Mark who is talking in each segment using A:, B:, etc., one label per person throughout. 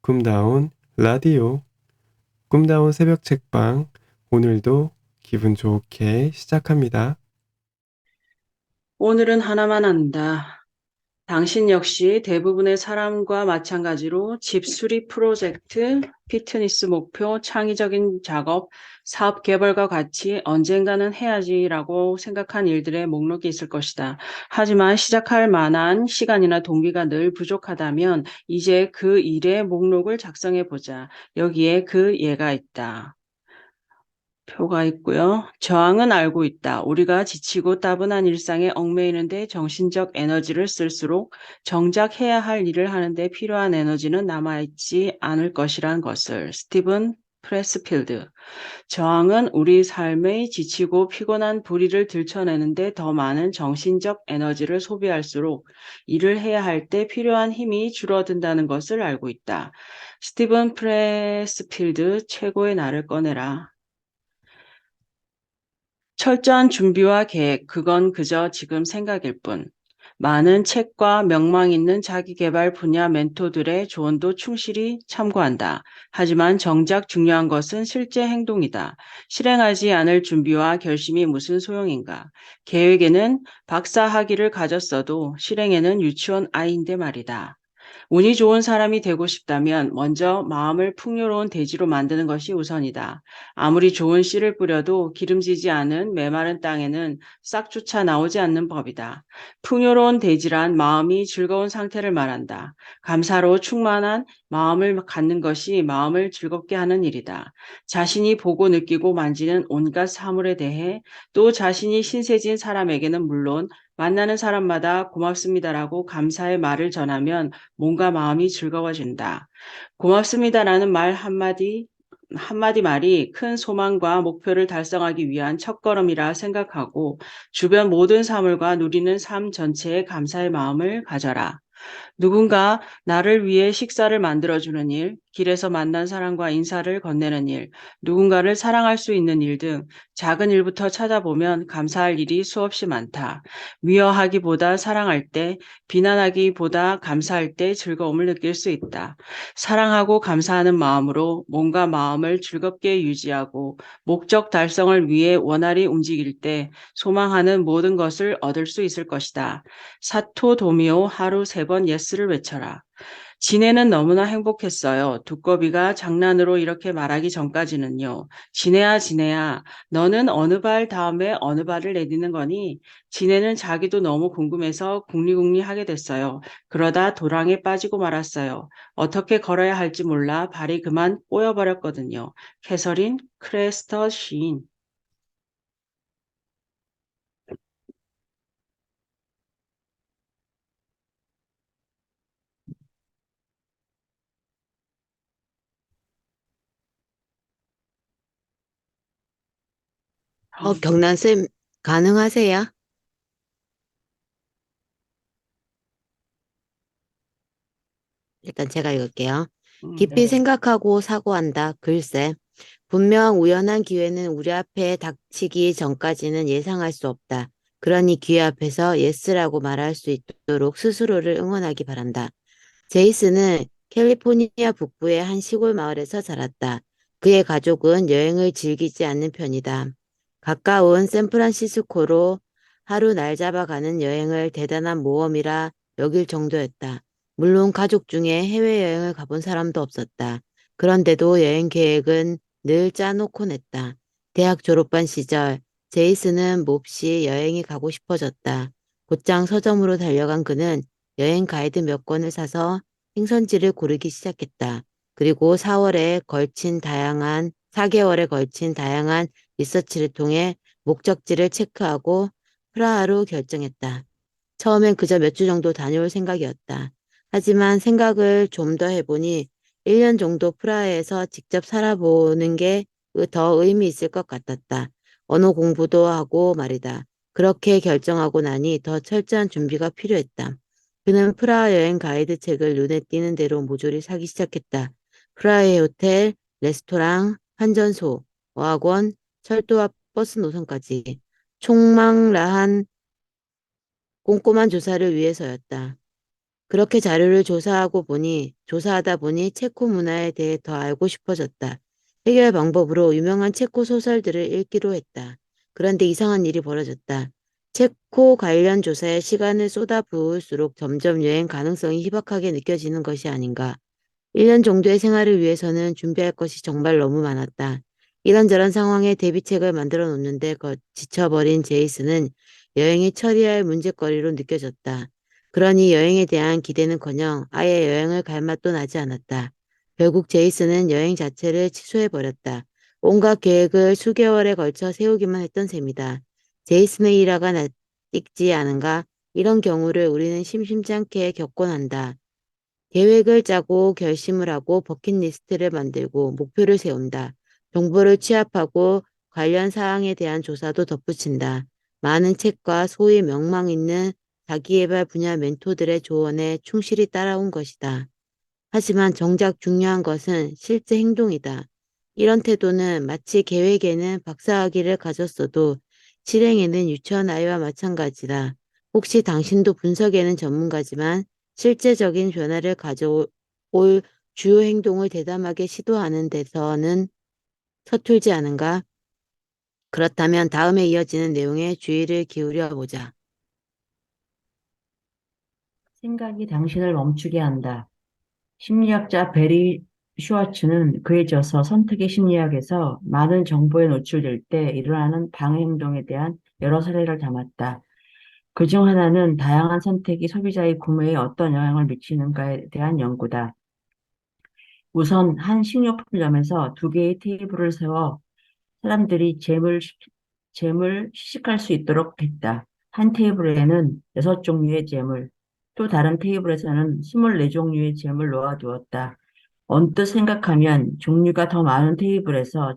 A: 꿈다운 라디오, 꿈다운 새벽 책방, 오늘도 기분 좋게 시작합니다.
B: 오늘은 하나만 한다. 당신 역시 대부분의 사람과 마찬가지로 집수리 프로젝트, 피트니스 목표, 창의적인 작업, 사업 개발과 같이 언젠가는 해야지라고 생각한 일들의 목록이 있을 것이다. 하지만 시작할 만한 시간이나 동기가 늘 부족하다면 이제 그 일의 목록을 작성해 보자. 여기에 그 예가 있다. 표가 있고요. 저항은 알고 있다. 우리가 지치고 따분한 일상에 얽매이는데 정신적 에너지를 쓸수록 정작 해야 할 일을 하는데 필요한 에너지는 남아있지 않을 것이란 것을. 스티븐 프레스필드. 저항은 우리 삶의 지치고 피곤한 부리를 들춰내는데 더 많은 정신적 에너지를 소비할수록 일을 해야 할 때 필요한 힘이 줄어든다는 것을 알고 있다. 스티븐 프레스필드 최고의 나를 꺼내라. 철저한 준비와 계획, 그건 그저 지금 생각일 뿐. 많은 책과 명망 있는 자기계발 분야 멘토들의 조언도 충실히 참고한다. 하지만 정작 중요한 것은 실제 행동이다. 실행하지 않을 준비와 결심이 무슨 소용인가? 계획에는 박사 학위를 가졌어도 실행에는 유치원 아이인데 말이다. 운이 좋은 사람이 되고 싶다면 먼저 마음을 풍요로운 대지로 만드는 것이 우선이다. 아무리 좋은 씨를 뿌려도 기름지지 않은 메마른 땅에는 싹조차 나오지 않는 법이다. 풍요로운 대지란 마음이 즐거운 상태를 말한다. 감사로 충만한 마음을 갖는 것이 마음을 즐겁게 하는 일이다. 자신이 보고 느끼고 만지는 온갖 사물에 대해 또 자신이 신세진 사람에게는 물론 만나는 사람마다 고맙습니다라고 감사의 말을 전하면 몸과 마음이 즐거워진다. 고맙습니다라는 말 한마디 말이 큰 소망과 목표를 달성하기 위한 첫걸음이라 생각하고 주변 모든 사물과 누리는 삶 전체에 감사의 마음을 가져라. 누군가 나를 위해 식사를 만들어주는 일, 길에서 만난 사람과 인사를 건네는 일, 누군가를 사랑할 수 있는 일 등 작은 일부터 찾아보면 감사할 일이 수없이 많다. 미워하기보다 사랑할 때, 비난하기보다 감사할 때 즐거움을 느낄 수 있다. 사랑하고 감사하는 마음으로 몸과 마음을 즐겁게 유지하고 목적 달성을 위해 원활히 움직일 때 소망하는 모든 것을 얻을 수 있을 것이다. 사토 도미오 하루 3번 예스를 외쳐라. 지네는 너무나 행복했어요. 두꺼비가 장난으로 이렇게 말하기 전까지는요. 지네야, 지네야, 너는 어느 발 다음에 어느 발을 내딛는 거니? 지네는 자기도 너무 궁금해서 궁리궁리 하게 됐어요. 그러다 도랑에 빠지고 말았어요. 어떻게 걸어야 할지 몰라 발이 그만 꼬여버렸거든요. 캐서린 크레스터 시인.
C: 경란쌤, 가능하세요? 일단 제가 읽을게요. 깊이
B: 네.
C: 생각하고 사고한다. 글쎄, 분명 우연한 기회는 우리 앞에 닥치기 전까지는 예상할 수 없다. 그러니 기회 앞에서 예스라고 말할 수 있도록 스스로를 응원하기 바란다. 제이슨은 캘리포니아 북부의 한 시골 마을에서 자랐다. 그의 가족은 여행을 즐기지 않는 편이다. 가까운 샌프란시스코로 하루 날 잡아가는 여행을 대단한 모험이라 여길 정도였다. 물론 가족 중에 해외여행을 가본 사람도 없었다. 그런데도 여행 계획은 늘 짜놓곤 했다. 대학 졸업반 시절 제이슨은 몹시 여행이 가고 싶어졌다. 곧장 서점으로 달려간 그는 여행 가이드 몇 권을 사서 행선지를 고르기 시작했다. 그리고 4개월에 걸친 다양한 리서치를 통해 목적지를 체크하고 프라하로 결정했다. 처음엔 그저 몇 주 정도 다녀올 생각이었다. 하지만 생각을 좀 더 해보니 1년 정도 프라하에서 직접 살아보는 게 더 의미 있을 것 같았다. 언어 공부도 하고 말이다. 그렇게 결정하고 나니 더 철저한 준비가 필요했다. 그는 프라하 여행 가이드 책을 눈에 띄는 대로 모조리 사기 시작했다. 프라하의 호텔, 레스토랑, 환전소, 어학원, 철도와 버스 노선까지 총망라한 꼼꼼한 조사를 위해서였다. 그렇게 자료를 조사하다 보니 체코 문화에 대해 더 알고 싶어졌다. 해결 방법으로 유명한 체코 소설들을 읽기로 했다. 그런데 이상한 일이 벌어졌다. 체코 관련 조사에 시간을 쏟아부을수록 점점 여행 가능성이 희박하게 느껴지는 것이 아닌가. 1년 정도의 생활을 위해서는 준비할 것이 정말 너무 많았다. 이런저런 상황에 대비책을 만들어 놓는데 지쳐버린 제이슨은 여행이 처리할 문제거리로 느껴졌다. 그러니 여행에 대한 기대는커녕 아예 여행을 갈 맛도 나지 않았다. 결국 제이슨은 여행 자체를 취소해버렸다. 온갖 계획을 수개월에 걸쳐 세우기만 했던 셈이다. 제이슨의 일화가 낯익지 않은가? 이런 경우를 우리는 심심치 않게 겪곤 한다. 계획을 짜고 결심을 하고 버킷리스트를 만들고 목표를 세운다. 정보를 취합하고 관련 사항에 대한 조사도 덧붙인다. 많은 책과 소위 명망 있는 자기계발 분야 멘토들의 조언에 충실히 따라온 것이다. 하지만 정작 중요한 것은 실제 행동이다. 이런 태도는 마치 계획에는 박사학위를 가졌어도 실행에는 유치원 아이와 마찬가지다. 혹시 당신도 분석에는 전문가지만 실제적인 변화를 가져올 주요 행동을 대담하게 시도하는 데서는 서툴지 않은가? 그렇다면 다음에 이어지는 내용에 주의를 기울여 보자.
D: 생각이 당신을 멈추게 한다. 심리학자 베리 슈와츠는 그에 져서 선택의 심리학에서 많은 정보에 노출될 때 일어나는 방해 행동에 대한 여러 사례를 담았다. 그중 하나는 다양한 선택이 소비자의 구매에 어떤 영향을 미치는가에 대한 연구다. 우선 한 식료품점에서 두 개의 테이블을 세워 사람들이 잼을 시식할 수 있도록 했다. 한 테이블에는 6종류의 잼을, 또 다른 테이블에서는 24종류의 잼을 놓아두었다. 언뜻 생각하면 종류가 더 많은 테이블에서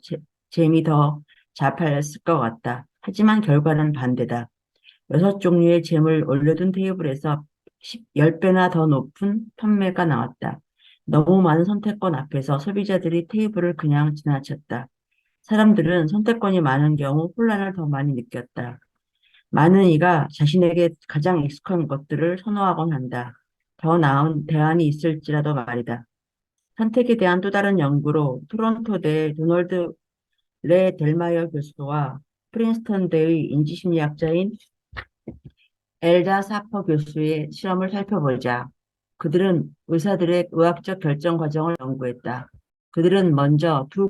D: 잼이 더 잘 팔렸을 것 같다. 하지만 결과는 반대다. 6종류의 잼을 올려둔 테이블에서 10배나 더 높은 판매가 나왔다. 너무 많은 선택권 앞에서 소비자들이 테이블을 그냥 지나쳤다. 사람들은 선택권이 많은 경우 혼란을 더 많이 느꼈다. 많은 이가 자신에게 가장 익숙한 것들을 선호하곤 한다. 더 나은 대안이 있을지라도 말이다. 선택에 대한 또 다른 연구로 토론토대 도널드 레 델마이어 교수와 프린스턴대의 인지심리학자인 엘다 사퍼 교수의 실험을 살펴보자. 그들은 의사들의 의학적 결정 과정을 연구했다. 그들은 먼저 두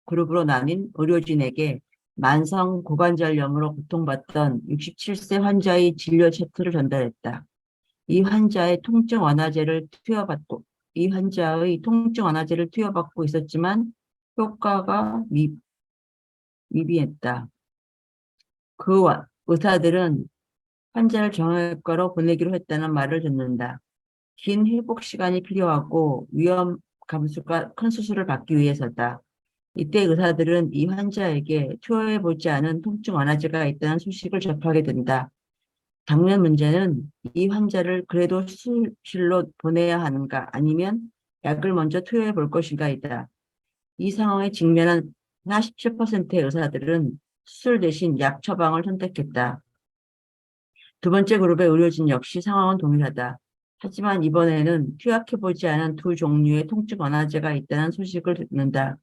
D: 그룹으로 나뉜 의료진에게 만성 고관절염으로 고통받던 67세 환자의 진료 차트를 전달했다. 이 환자의 통증 완화제를 투여받고 있었지만 효과가 미비했다. 의사들은 환자를 정형외과로 보내기로 했다는 말을 듣는다. 긴 회복 시간이 필요하고 위험 감수가 큰 수술을 받기 위해서다. 이때 의사들은 이 환자에게 투여해보지 않은 통증 완화제가 있다는 소식을 접하게 된다. 당면 문제는 이 환자를 그래도 수술실로 보내야 하는가 아니면 약을 먼저 투여해 볼 것인가이다. 이 상황에 직면한 47%의 의사들은 수술 대신 약 처방을 선택했다. 두 번째 그룹의 의료진 역시 상황은 동일하다. 하지만 이번에는 투약해보지 않은 두 종류의 통증 완화제가 있다는 소식을 듣는다.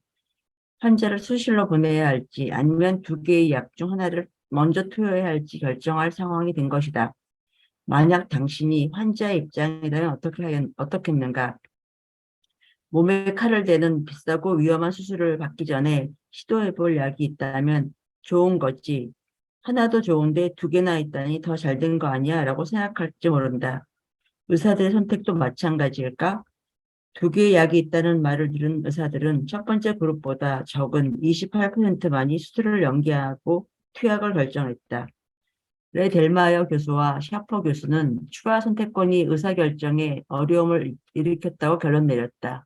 D: 환자를 수술로 보내야 할지 아니면 두 개의 약 중 하나를 먼저 투여해야 할지 결정할 상황이 된 것이다. 만약 당신이 환자의 입장이라면 어떻겠는가? 몸에 칼을 대는 비싸고 위험한 수술을 받기 전에 시도해볼 약이 있다면 좋은 거지. 하나도 좋은데 두 개나 있다니 더 잘 된 거 아니야? 라고 생각할지 모른다. 의사들의 선택도 마찬가지일까? 두 개의 약이 있다는 말을 들은 의사들은 첫 번째 그룹보다 적은 28%만이 수술을 연기하고 투약을 결정했다. 레 델마이어 교수와 샤퍼 교수는 추가 선택권이 의사결정에 어려움을 일으켰다고 결론 내렸다.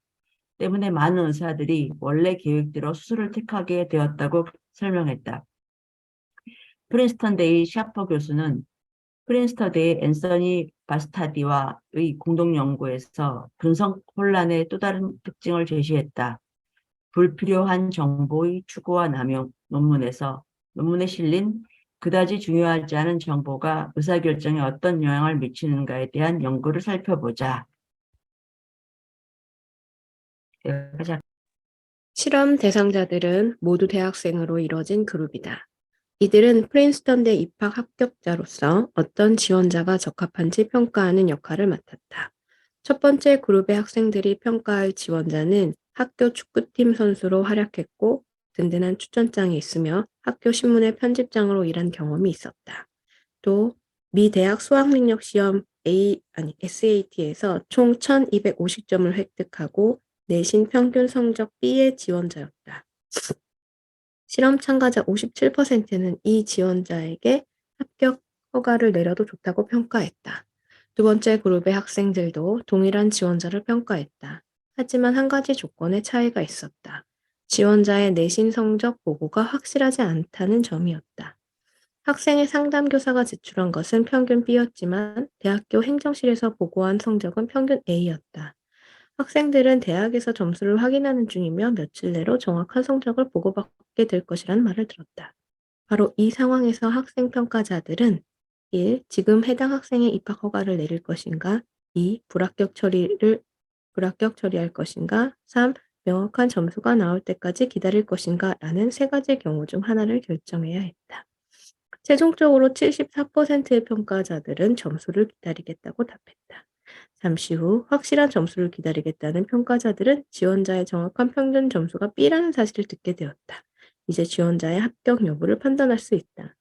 D: 때문에 많은 의사들이 원래 계획대로 수술을 택하게 되었다고 설명했다. 프린스턴대의 샤퍼 교수는 프린스턴대의 앤서니 바스타디와의 공동 연구에서 분석 혼란의 또 다른 특징을 제시했다. 불필요한 정보의 추구와 남용 논문에 실린 그다지 중요하지 않은 정보가 의사결정에 어떤 영향을 미치는가에 대한 연구를 살펴보자. 여기까지
E: 실험 대상자들은 모두 대학생으로 이뤄진 그룹이다. 이들은 프린스턴대 입학 합격자로서 어떤 지원자가 적합한지 평가하는 역할을 맡았다. 첫 번째 그룹의 학생들이 평가할 지원자는 학교 축구팀 선수로 활약했고 든든한 추천장이 있으며 학교 신문의 편집장으로 일한 경험이 있었다. 또 미 대학 수학능력 시험 SAT에서 총 1250점을 획득하고 내신 평균 성적 B의 지원자였다. 실험 참가자 57%는 이 지원자에게 합격 허가를 내려도 좋다고 평가했다. 두 번째 그룹의 학생들도 동일한 지원자를 평가했다. 하지만 한 가지 조건에 차이가 있었다. 지원자의 내신 성적 보고가 확실하지 않다는 점이었다. 학생의 상담교사가 제출한 것은 평균 B였지만 대학교 행정실에서 보고한 성적은 평균 A였다. 학생들은 대학에서 점수를 확인하는 중이며 며칠 내로 정확한 성적을 보고받게 될 것이라는 말을 들었다. 바로 이 상황에서 학생 평가자들은 1. 지금 해당 학생의 입학 허가를 내릴 것인가? 2. 불합격 처리할 것인가? 3. 명확한 점수가 나올 때까지 기다릴 것인가? 라는 세 가지 경우 중 하나를 결정해야 했다. 최종적으로 74%의 평가자들은 점수를 기다리겠다고 답했다. 잠시 후 확실한 점수를 기다리겠다는 평가자들은 지원자의 정확한 평균 점수가 B라는 사실을 듣게 되었다. 이제 지원자의 합격 여부를 판단할 수 있다.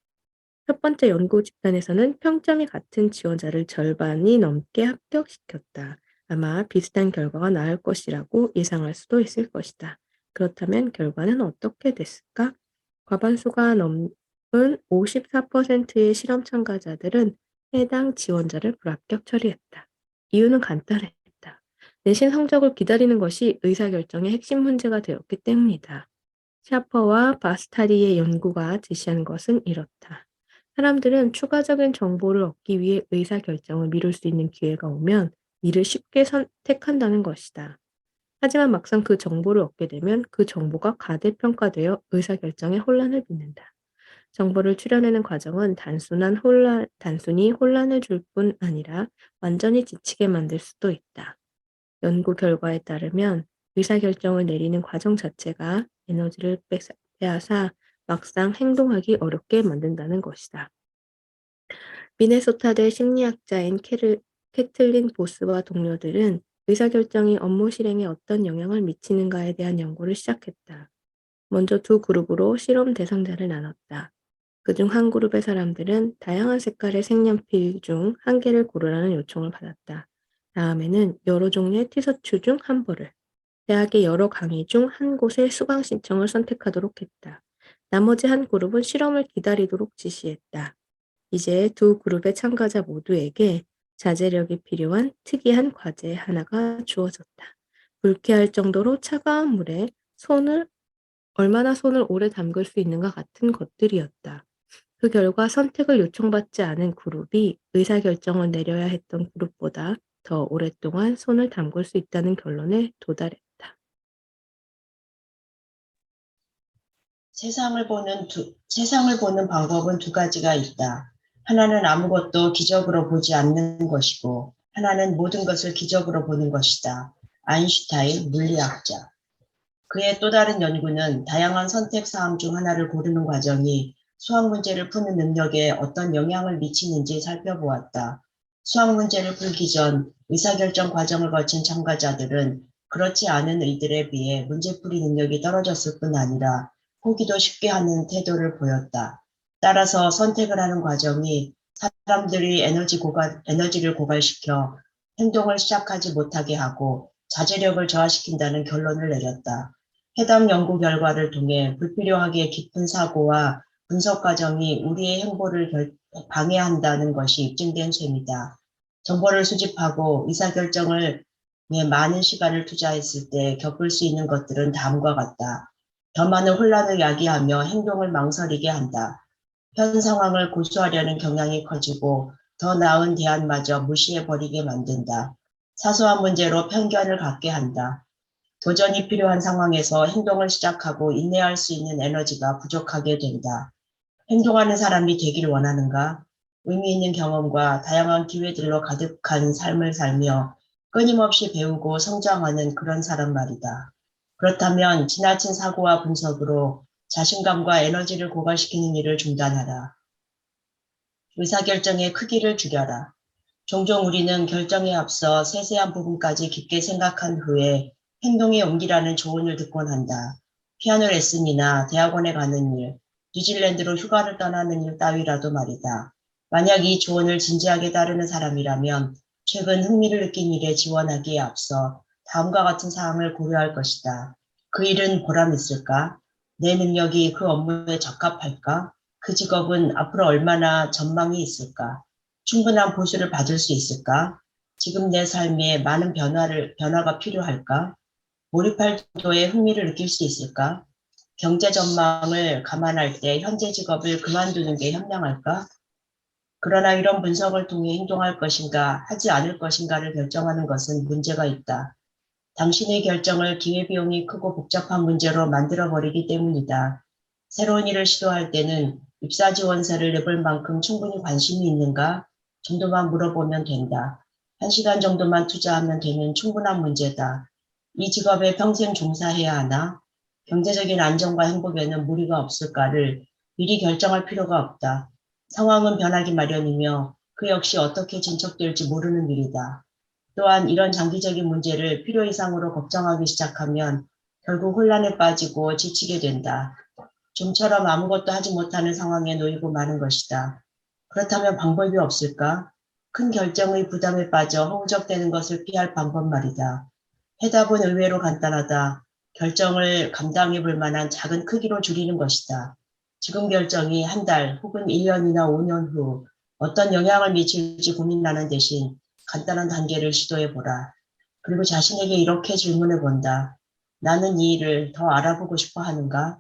E: 첫 번째 연구 집단에서는 평점이 같은 지원자를 절반이 넘게 합격시켰다. 아마 비슷한 결과가 나올 것이라고 예상할 수도 있을 것이다. 그렇다면 결과는 어떻게 됐을까? 과반수가 넘은 54%의 실험 참가자들은 해당 지원자를 불합격 처리했다. 이유는 간단했다. 내신 성적을 기다리는 것이 의사결정의 핵심 문제가 되었기 때문이다. 샤퍼와 바스타리의 연구가 제시한 것은 이렇다. 사람들은 추가적인 정보를 얻기 위해 의사결정을 미룰 수 있는 기회가 오면 이를 쉽게 선택한다는 것이다. 하지만 막상 그 정보를 얻게 되면 그 정보가 가대평가되어 의사결정에 혼란을 빚는다. 정보를 추려내는 과정은 단순히 혼란을 줄 뿐 아니라 완전히 지치게 만들 수도 있다. 연구 결과에 따르면 의사결정을 내리는 과정 자체가 에너지를 빼앗아 막상 행동하기 어렵게 만든다는 것이다. 미네소타대 심리학자인 캐틀린 보스와 동료들은 의사결정이 업무 실행에 어떤 영향을 미치는가에 대한 연구를 시작했다. 먼저 두 그룹으로 실험 대상자를 나눴다. 그중 한 그룹의 사람들은 다양한 색깔의 색연필 중 한 개를 고르라는 요청을 받았다. 다음에는 여러 종류의 티셔츠 중 한 벌을, 대학의 여러 강의 중 한 곳의 수강 신청을 선택하도록 했다. 나머지 한 그룹은 실험을 기다리도록 지시했다. 이제 두 그룹의 참가자 모두에게 자제력이 필요한 특이한 과제 하나가 주어졌다. 불쾌할 정도로 차가운 물에 얼마나 손을 오래 담글 수 있는가 같은 것들이었다. 그 결과 선택을 요청받지 않은 그룹이 의사결정을 내려야 했던 그룹보다 더 오랫동안 손을 담글 수 있다는 결론에 도달했다.
F: 세상을 보는 방법은 두 가지가 있다. 하나는 아무것도 기적으로 보지 않는 것이고, 하나는 모든 것을 기적으로 보는 것이다. 아인슈타인 물리학자. 그의 또 다른 연구는 다양한 선택 사항 중 하나를 고르는 과정이 수학 문제를 푸는 능력에 어떤 영향을 미치는지 살펴보았다. 수학 문제를 풀기 전 의사결정 과정을 거친 참가자들은 그렇지 않은 이들에 비해 문제풀이 능력이 떨어졌을 뿐 아니라 포기도 쉽게 하는 태도를 보였다. 따라서 선택을 하는 과정이 사람들이 에너지를 고갈시켜 행동을 시작하지 못하게 하고 자제력을 저하시킨다는 결론을 내렸다. 해당 연구 결과를 통해 불필요하게 깊은 사고와 분석 과정이 우리의 행보를 방해한다는 것이 입증된 셈이다. 정보를 수집하고 의사결정을 위해 많은 시간을 투자했을 때 겪을 수 있는 것들은 다음과 같다. 더 많은 혼란을 야기하며 행동을 망설이게 한다. 현 상황을 고수하려는 경향이 커지고 더 나은 대안마저 무시해버리게 만든다. 사소한 문제로 편견을 갖게 한다. 도전이 필요한 상황에서 행동을 시작하고 인내할 수 있는 에너지가 부족하게 된다. 행동하는 사람이 되길 원하는가? 의미 있는 경험과 다양한 기회들로 가득한 삶을 살며 끊임없이 배우고 성장하는 그런 사람 말이다. 그렇다면 지나친 사고와 분석으로 자신감과 에너지를 고갈시키는 일을 중단하라. 의사결정의 크기를 줄여라. 종종 우리는 결정에 앞서 세세한 부분까지 깊게 생각한 후에 행동에 옮기라는 조언을 듣곤 한다. 피아노 레슨이나 대학원에 가는 일, 뉴질랜드로 휴가를 떠나는 일 따위라도 말이다. 만약 이 조언을 진지하게 따르는 사람이라면 최근 흥미를 느낀 일에 지원하기에 앞서 다음과 같은 사항을 고려할 것이다. 그 일은 보람 있을까? 내 능력이 그 업무에 적합할까? 그 직업은 앞으로 얼마나 전망이 있을까? 충분한 보수를 받을 수 있을까? 지금 내 삶에 많은 변화가 필요할까? 몰입할 정도의 흥미를 느낄 수 있을까? 경제 전망을 감안할 때 현재 직업을 그만두는 게 현명할까? 그러나 이런 분석을 통해 행동할 것인가, 하지 않을 것인가를 결정하는 것은 문제가 있다. 당신의 결정을 기회비용이 크고 복잡한 문제로 만들어버리기 때문이다. 새로운 일을 시도할 때는 입사 지원서를 내볼 만큼 충분히 관심이 있는가 정도만 물어보면 된다. 1시간 정도만 투자하면 되는 충분한 문제다. 이 직업에 평생 종사해야 하나? 경제적인 안정과 행복에는 무리가 없을까를 미리 결정할 필요가 없다. 상황은 변하기 마련이며 그 역시 어떻게 진척될지 모르는 일이다. 또한 이런 장기적인 문제를 필요 이상으로 걱정하기 시작하면 결국 혼란에 빠지고 지치게 된다. 좀처럼 아무것도 하지 못하는 상황에 놓이고 마는 것이다. 그렇다면 방법이 없을까? 큰 결정의 부담에 빠져 허우적대는 것을 피할 방법 말이다. 해답은 의외로 간단하다. 결정을 감당해 볼 만한 작은 크기로 줄이는 것이다. 지금 결정이 한 달 혹은 1년이나 5년 후 어떤 영향을 미칠지 고민하는 대신 간단한 단계를 시도해 보라. 그리고 자신에게 이렇게 질문해 본다. 나는 이 일을 더 알아보고 싶어 하는가?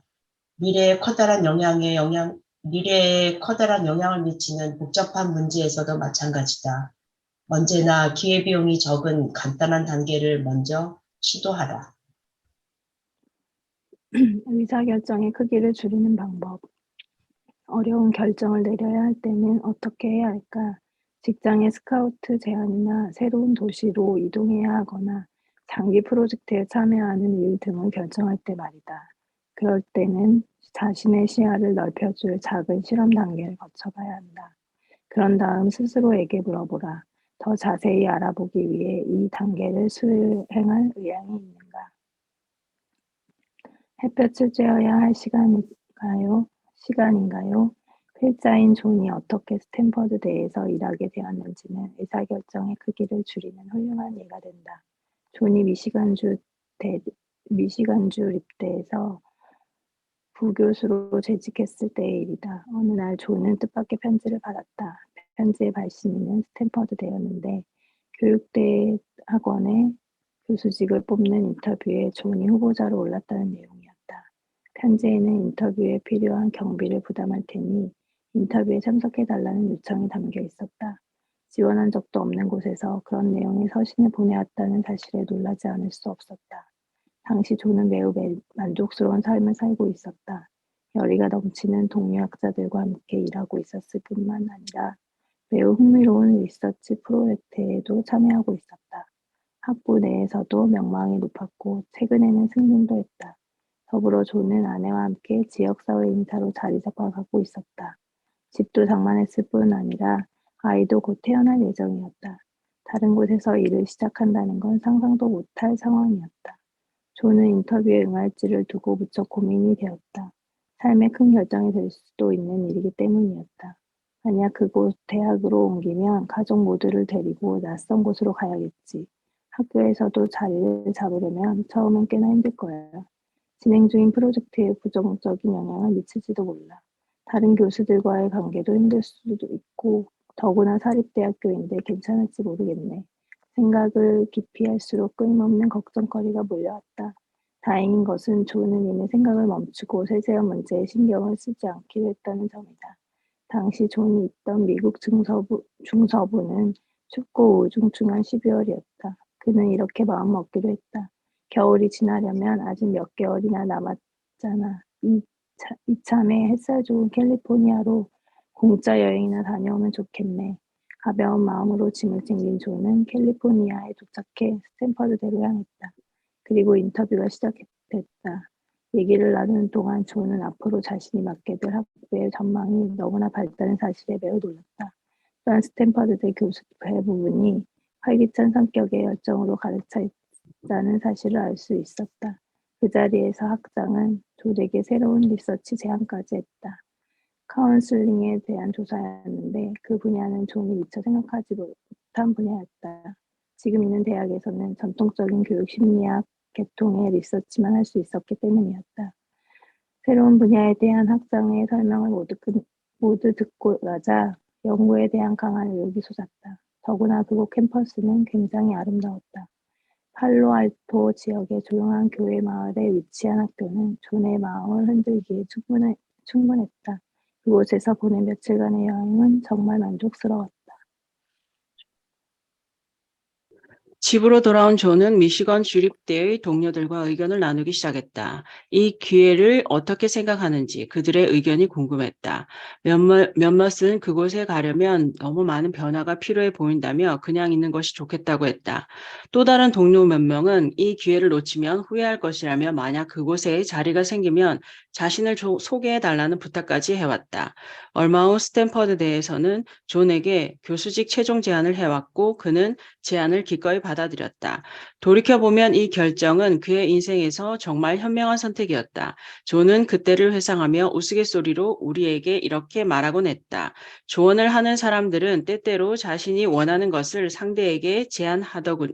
F: 미래에 커다란 영향을 미치는 복잡한 문제에서도 마찬가지다. 언제나 기회비용이 적은 간단한 단계를 먼저 시도하라.
G: 의사결정의 크기를 줄이는 방법. 어려운 결정을 내려야 할 때는 어떻게 해야 할까? 직장의 스카우트 제안이나 새로운 도시로 이동해야 하거나 장기 프로젝트에 참여하는 일 등을 결정할 때 말이다. 그럴 때는 자신의 시야를 넓혀줄 작은 실험 단계를 거쳐가야 한다. 그런 다음 스스로에게 물어보라. 더 자세히 알아보기 위해 이 단계를 수행할 의향이 있는가? 햇볕을 쬐어야 할 시간인가요? 필자인 존이 어떻게 스탠퍼드 대에서 일하게 되었는지는 의사결정의 크기를 줄이는 훌륭한 예가 된다. 존이 미시간주 립대에서 부교수로 재직했을 때의 일이다. 어느 날 존은 뜻밖의 편지를 받았다. 편지의 발신인은 스탠퍼드 대였는데 교육대 학원의 교수직을 뽑는 인터뷰에 존이 후보자로 올랐다는 내용이었다. 편지에는 인터뷰에 필요한 경비를 부담할 테니 인터뷰에 참석해달라는 요청이 담겨 있었다. 지원한 적도 없는 곳에서 그런 내용의 서신을 보내왔다는 사실에 놀라지 않을 수 없었다. 당시 존은 매우 만족스러운 삶을 살고 있었다. 열의가 넘치는 동료학자들과 함께 일하고 있었을 뿐만 아니라 매우 흥미로운 리서치 프로젝트에도 참여하고 있었다. 학부 내에서도 명망이 높았고 최근에는 승진도 했다. 더불어 존은 아내와 함께 지역사회 인사로 자리 잡아가고 있었다. 집도 장만했을 뿐 아니라 아이도 곧 태어날 예정이었다. 다른 곳에서 일을 시작한다는 건 상상도 못할 상황이었다. 존은 인터뷰에 응할지를 두고 무척 고민이 되었다. 삶의 큰 결정이 될 수도 있는 일이기 때문이었다. 만약 그곳 대학으로 옮기면 가족 모두를 데리고 낯선 곳으로 가야겠지. 학교에서도 자리를 잡으려면 처음엔 꽤나 힘들 거야. 진행 중인 프로젝트에 부정적인 영향을 미칠지도 몰라. 다른 교수들과의 관계도 힘들 수도 있고 더구나 사립대학교인데 괜찮을지 모르겠네. 생각을 깊이 할수록 끊임없는 걱정거리가 몰려왔다. 다행인 것은 존은 이내 생각을 멈추고 세세한 문제에 신경을 쓰지 않기로 했다는 점이다. 당시 존이 있던 미국 중서부는 춥고 우중충한 12월이었다. 그는 이렇게 마음먹기로 했다. 겨울이 지나려면 아직 몇 개월이나 남았잖아. 이 이참에 햇살 좋은 캘리포니아로 공짜 여행이나 다녀오면 좋겠네. 가벼운 마음으로 짐을 챙긴 존은 캘리포니아에 도착해 스탠퍼드대로 향했다. 그리고 인터뷰가 시작됐다. 얘기를 나누는 동안 존은 앞으로 자신이 맡게 될 학부의 전망이 너무나 밝다는 사실에 매우 놀랐다. 또한 스탠퍼드대 교수 대부분이 활기찬 성격의 열정으로 가득 차 있다는 사실을 알 수 있었다. 그 자리에서 학장은 존에게 새로운 리서치 제안까지 했다. 카운슬링에 대한 조사였는데 그 분야는 존이 미처 생각하지 못한 분야였다. 지금 있는 대학에서는 전통적인 교육 심리학 계통의 리서치만 할 수 있었기 때문이었다. 새로운 분야에 대한 학장의 설명을 모두 듣고 나자 연구에 대한 강한 의욕이 솟았다. 더구나 그곳 캠퍼스는 굉장히 아름다웠다. 팔로알토 지역의 조용한 교회 마을에 위치한 학교는 존의 마음을 흔들기에 충분했다. 그곳에서 보낸 며칠간의 여행은 정말 만족스러웠다.
B: 집으로 돌아온 존은 미시건 주립대의 동료들과 의견을 나누기 시작했다. 이 기회를 어떻게 생각하는지 그들의 의견이 궁금했다. 몇몇은 그곳에 가려면 너무 많은 변화가 필요해 보인다며 그냥 있는 것이 좋겠다고 했다. 또 다른 동료 몇 명은 이 기회를 놓치면 후회할 것이라며 만약 그곳에 자리가 생기면 자신을 소개해달라는 부탁까지 해왔다. 얼마 후 스탠퍼드대에서는 존에게 교수직 최종 제안을 해왔고 그는 제안을 기꺼이 받아들였다. 돌이켜보면 이 결정은 그의 인생에서 정말 현명한 선택이었다. 존은 그때를 회상하며 우스갯소리로 우리에게 이렇게 말하곤 했다. 조언을 하는 사람들은 때때로 자신이 원하는 것을 상대에게 제안하더군.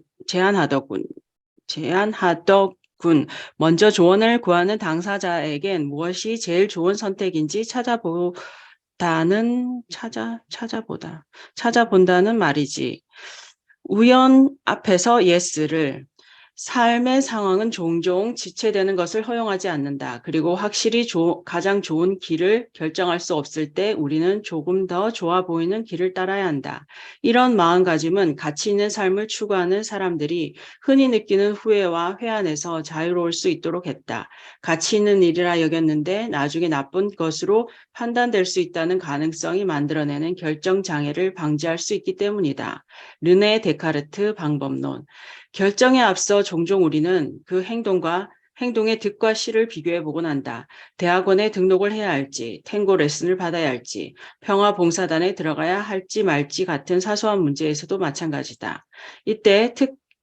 B: 먼저 조언을 구하는 당사자에겐 무엇이 제일 좋은 선택인지 찾아본다는 말이지. 우연 앞에서 예스를 삶의 상황은 종종 지체되는 것을 허용하지 않는다. 그리고 확실히 가장 좋은 길을 결정할 수 없을 때 우리는 조금 더 좋아 보이는 길을 따라야 한다. 이런 마음가짐은 가치 있는 삶을 추구하는 사람들이 흔히 느끼는 후회와 회한에서 자유로울 수 있도록 했다. 가치 있는 일이라 여겼는데 나중에 나쁜 것으로 판단될 수 있다는 가능성이 만들어내는 결정장애를 방지할 수 있기 때문이다. 르네 데카르트 방법론. 결정에 앞서 종종 우리는 그 행동의 득과 실을 비교해 보곤 한다. 대학원에 등록을 해야 할지, 탱고 레슨을 받아야 할지, 평화봉사단에 들어가야 할지 말지 같은 사소한 문제에서도 마찬가지다. 이때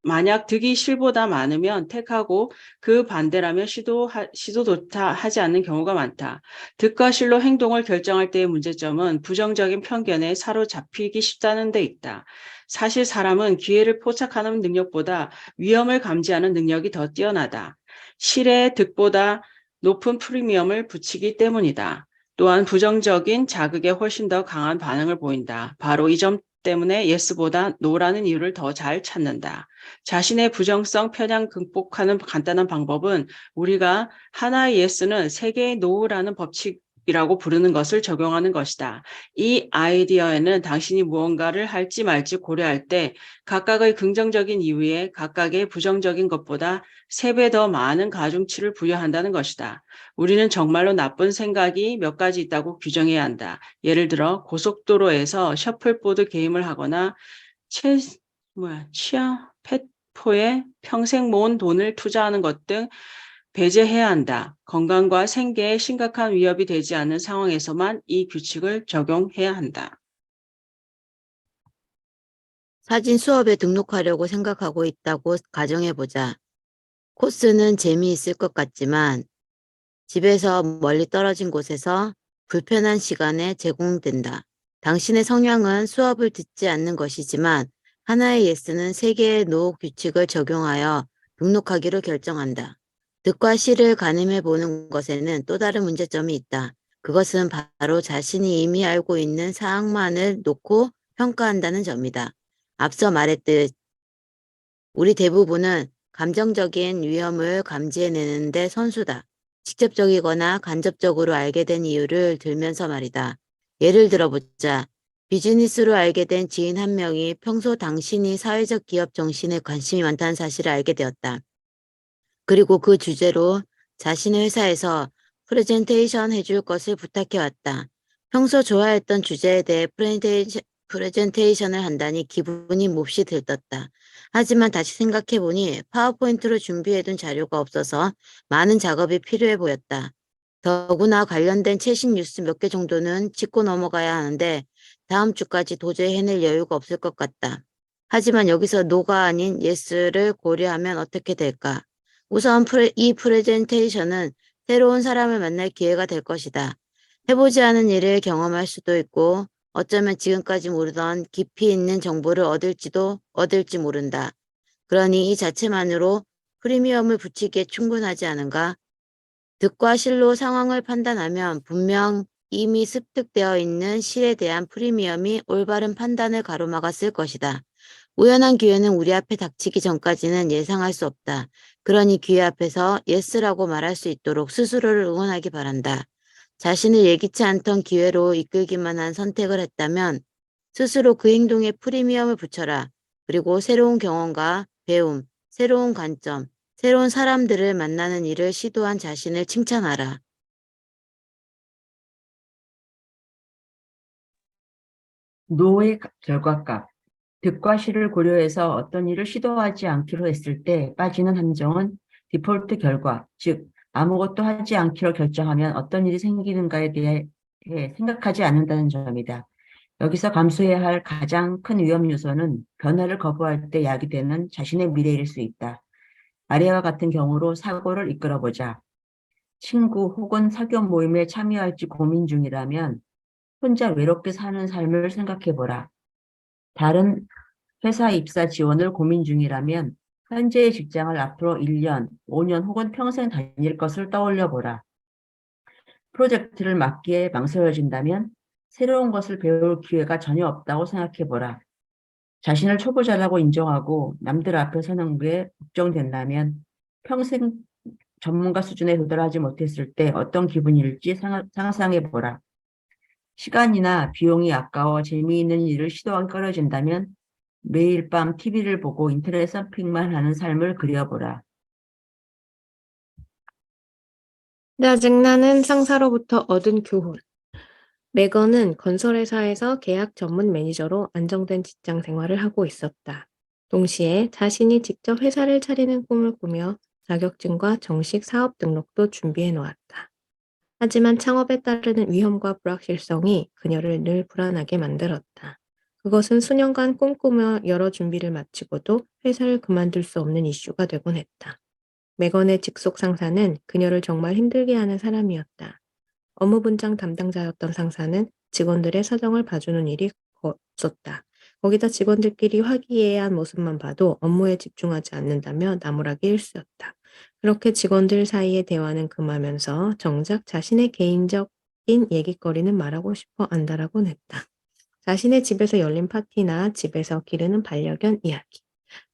B: 만약 득이 실보다 많으면 택하고 그 반대라면 시도조차 하지 않는 경우가 많다. 득과 실로 행동을 결정할 때의 문제점은 부정적인 편견에 사로잡히기 쉽다는 데 있다. 사실 사람은 기회를 포착하는 능력보다 위험을 감지하는 능력이 더 뛰어나다. 실의 득보다 높은 프리미엄을 붙이기 때문이다. 또한 부정적인 자극에 훨씬 더 강한 반응을 보인다. 바로 이 점 때문에 예스보다 노라는 이유를 더 잘 찾는다. 자신의 부정성 편향 극복하는 간단한 방법은 우리가 하나의 예스는 세 개의 노라는 법칙이라고 부르는 것을 적용하는 것이다. 이 아이디어에는 당신이 무언가를 할지 말지 고려할 때 각각의 긍정적인 이유에 각각의 부정적인 것보다 3배 더 많은 가중치를 부여한다는 것이다. 우리는 정말로 나쁜 생각이 몇 가지 있다고 규정해야 한다. 예를 들어 고속도로에서 셔플보드 게임을 하거나 펫포에 평생 모은 돈을 투자하는 것 등 배제해야 한다. 건강과 생계에 심각한 위협이 되지 않는 상황에서만 이 규칙을 적용해야 한다.
C: 사진 수업에 등록하려고 생각하고 있다고 가정해보자. 코스는 재미있을 것 같지만 집에서 멀리 떨어진 곳에서 불편한 시간에 제공된다. 당신의 성향은 수업을 듣지 않는 것이지만 하나의 예스는 3개의 노 규칙을 적용하여 등록하기로 결정한다. 득과 실을 가늠해 보는 것에는 또 다른 문제점이 있다. 그것은 바로 자신이 이미 알고 있는 사항만을 놓고 평가한다는 점이다. 앞서 말했듯 우리 대부분은 감정적인 위험을 감지해내는데 선수다. 직접적이거나 간접적으로 알게 된 이유를 들면서 말이다. 예를 들어보자. 비즈니스로 알게 된 지인 한 명이 평소 당신이 사회적 기업 정신에 관심이 많다는 사실을 알게 되었다. 그리고 그 주제로 자신의 회사에서 프레젠테이션 해줄 것을 부탁해왔다. 평소 좋아했던 주제에 대해 프레젠테이션을 한다니 기분이 몹시 들떴다. 하지만 다시 생각해보니 파워포인트로 준비해둔 자료가 없어서 많은 작업이 필요해 보였다. 더구나 관련된 최신 뉴스 몇 개 정도는 짚고 넘어가야 하는데 다음 주까지 도저히 해낼 여유가 없을 것 같다. 하지만 여기서 노가 아닌 예스를 고려하면 어떻게 될까? 우선 이 프레젠테이션은 새로운 사람을 만날 기회가 될 것이다. 해보지 않은 일을 경험할 수도 있고 어쩌면 지금까지 모르던 깊이 있는 정보를 얻을지 모른다. 그러니 이 자체만으로 프리미엄을 붙이기에 충분하지 않은가? 득과 실로 상황을 판단하면 분명 이미 습득되어 있는 실에 대한 프리미엄이 올바른 판단을 가로막았을 것이다. 우연한 기회는 우리 앞에 닥치기 전까지는 예상할 수 없다. 그러니 기회 앞에서 예스라고 말할 수 있도록 스스로를 응원하기 바란다. 자신을 예기치 않던 기회로 이끌기만 한 선택을 했다면 스스로 그 행동에 프리미엄을 붙여라. 그리고 새로운 경험과 배움, 새로운 관점, 새로운 사람들을 만나는 일을 시도한 자신을 칭찬하라.
D: 노의 결과값. 득과 실을 고려해서 어떤 일을 시도하지 않기로 했을 때 빠지는 함정은 디폴트 결과, 즉 아무것도 하지 않기로 결정하면 어떤 일이 생기는가에 대해 생각하지 않는다는 점이다. 여기서 감수해야 할 가장 큰 위험 요소는 변화를 거부할 때 약이 되는 자신의 미래일 수 있다. 아래와 같은 경우로 사고를 이끌어보자. 친구 혹은 사교 모임에 참여할지 고민 중이라면 혼자 외롭게 사는 삶을 생각해보라. 다른 회사 입사 지원을 고민 중이라면 현재의 직장을 앞으로 1년, 5년 혹은 평생 다닐 것을 떠올려보라. 프로젝트를 맡기에 망설여진다면 새로운 것을 배울 기회가 전혀 없다고 생각해보라. 자신을 초보자라고 인정하고 남들 앞에 서는 게 걱정된다면 평생 전문가 수준에 도달하지 못했을 때 어떤 기분일지 상상해보라. 시간이나 비용이 아까워 재미있는 일을 시도하기 꺼려진다면 매일 밤 TV를 보고 인터넷 서핑만 하는 삶을 그려보라.
E: 짜증나는 상사로부터 얻은 교훈. 매건은 건설회사에서 계약 전문 매니저로 안정된 직장 생활을 하고 있었다. 동시에 자신이 직접 회사를 차리는 꿈을 꾸며 자격증과 정식 사업 등록도 준비해 놓았다. 하지만 창업에 따르는 위험과 불확실성이 그녀를 늘 불안하게 만들었다. 그것은 수년간 꿈꾸며 여러 준비를 마치고도 회사를 그만둘 수 없는 이슈가 되곤 했다. 매건의 직속 상사는 그녀를 정말 힘들게 하는 사람이었다. 업무 분장 담당자였던 상사는 직원들의 사정을 봐주는 일이 없었다. 거기다 직원들끼리 화기애애한 모습만 봐도 업무에 집중하지 않는다며 나무라기 일쑤였다. 그렇게 직원들 사이의 대화는 금하면서 정작 자신의 개인적인 얘기거리는 말하고 싶어 안달하곤 했다. 자신의 집에서 열린 파티나 집에서 기르는 반려견 이야기,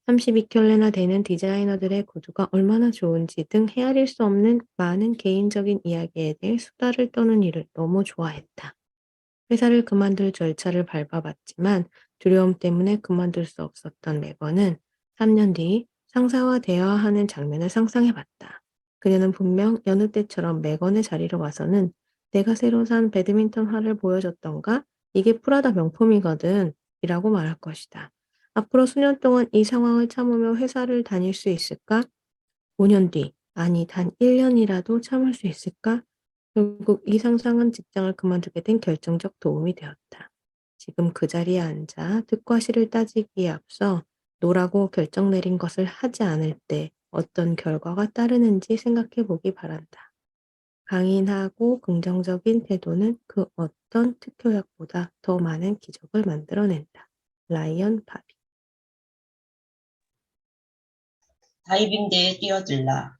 E: 32켤레나 되는 디자이너들의 구두가 얼마나 좋은지 등 헤아릴 수 없는 많은 개인적인 이야기에 대해 수다를 떠는 일을 너무 좋아했다. 회사를 그만둘 절차를 밟아봤지만 두려움 때문에 그만둘 수 없었던 매건은 3년 뒤 상사와 대화하는 장면을 상상해봤다. 그녀는 분명 여느 때처럼 매건의 자리로 와서는 내가 새로 산 배드민턴화를 보여줬던가? 이게 프라다 명품이거든. 이라고 말할 것이다. 앞으로 수년 동안 이 상황을 참으며 회사를 다닐 수 있을까? 5년 뒤, 아니 단 1년이라도 참을 수 있을까? 결국 이 상상은 직장을 그만두게 된 결정적 도움이 되었다. 지금 그 자리에 앉아 득과 실을 따지기에 앞서 노라고 결정 내린 것을 하지 않을 때 어떤 결과가 따르는지 생각해 보기 바란다. 강인하고 긍정적인 태도는 그 어떤 특효약보다 더 많은 기적을 만들어낸다. 라이언 바비.
F: 다이빙대에 뛰어들라.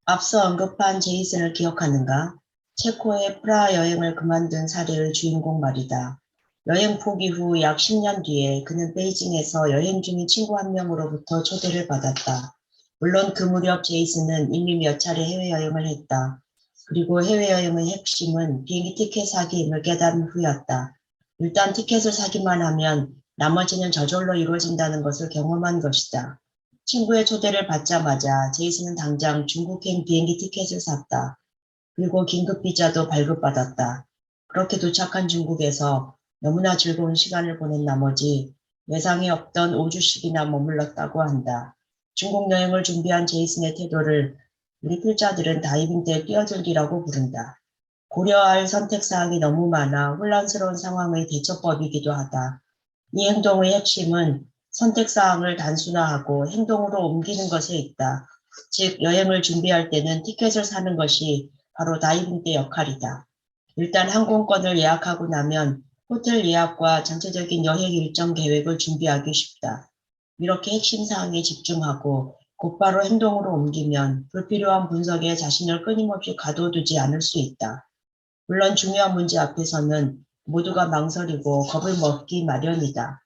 F: 앞서 언급한 제이슨을 기억하는가? 체코의 프라하 여행을 그만둔 사례의 주인공 말이다. 여행 포기 후 약 10년 뒤에 그는 베이징에서 여행 중인 친구 한 명으로부터 초대를 받았다. 물론 그 무렵 제이슨은 이미 몇 차례 해외여행을 했다. 그리고 해외여행의 핵심은 비행기 티켓 사기임을 깨달은 후였다. 일단 티켓을 사기만 하면 나머지는 저절로 이루어진다는 것을 경험한 것이다. 친구의 초대를 받자마자 제이슨은 당장 중국행 비행기 티켓을 샀다. 그리고 긴급 비자도 발급받았다. 그렇게 도착한 중국에서 너무나 즐거운 시간을 보낸 나머지 예상에 없던 5주씩이나 머물렀다고 한다. 중국 여행을 준비한 제이슨의 태도를 우리 필자들은 다이빙 때 뛰어들기라고 부른다. 고려할 선택사항이 너무 많아 혼란스러운 상황의 대처법이기도 하다. 이 행동의 핵심은 선택사항을 단순화하고 행동으로 옮기는 것에 있다. 즉, 여행을 준비할 때는 티켓을 사는 것이 바로 다이빙 때 역할이다. 일단 항공권을 예약하고 나면 호텔 예약과 전체적인 여행 일정 계획을 준비하기 쉽다. 이렇게 핵심 사항에 집중하고 곧바로 행동으로 옮기면 불필요한 분석에 자신을 끊임없이 가둬두지 않을 수 있다. 물론 중요한 문제 앞에서는 모두가 망설이고 겁을 먹기 마련이다.